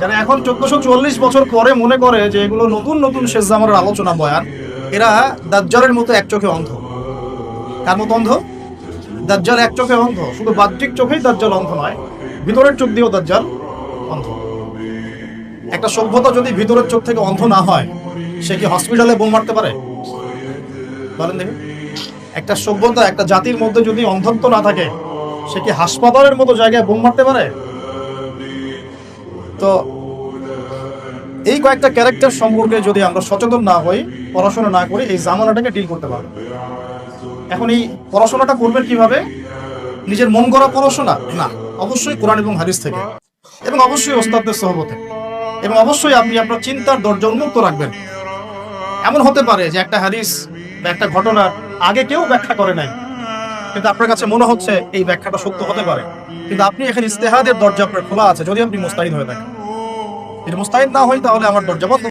যারা এখন 1440 বছর পরে মনে করে যে এগুলো নতুন নতুন শেষ জামানের আলোচনা বয়ান, এরা দাজ্জালের মতো এক চোখে অন্ধ। কার মতো অন্ধ? দাজ্জাল এক চোখে অন্ধ। শুধু বাহ্যিক চোখেই দাজ্জাল অন্ধ নয়, ভিতরের চোখ দিয়েও দাজ্জাল অন্ধ। একটা সভ্যতা যদি ভিতরের চোখ থেকে অন্ধ না হয়, সে কি হসপিটালে বোম মারতে পারে? বলেন দেখি। একটা সভ্যতা, একটা জাতির মধ্যে যদি অন্ধত্ব না থাকে, সে কি হাসপাতালের মতো জায়গায় বোম মারতে পারে? তো এই কয়েকটা ক্যারেক্টার সম্পর্কে যদি আমরা সচেতন না হই, পড়াশোনা না করি, এই জামানাটাকে ডিল করতে পারবো। এখন এই পড়াশোনাটা করবেন কিভাবে? নিজের মন গড়া পড়াশোনা না, অবশ্যই কোরআন এবং হাদিস থেকে, এবং অবশ্যই ওস্তাদদের সহবতে, এবং অবশ্যই আপনি আপনার চিন্তার দরজা উন্মুক্ত রাখবেন। এমন হতে পারে যে একটা হাদিস বা একটা ঘটনা আগে কেউ ব্যাখ্যা করে নাই, কিন্তু আপনার কাছে মনে হচ্ছে এই ব্যাখ্যাটা সত্য হতে পারে, কিন্তু আপনি এখানে ইজতিহাদের দরজা আপনার খোলা আছে, যদি আপনি মুস্তাহিদ হয়ে থাকেন। যদি মুস্তাহিদ না হই, তাহলে আমার দরজা বন্ধ।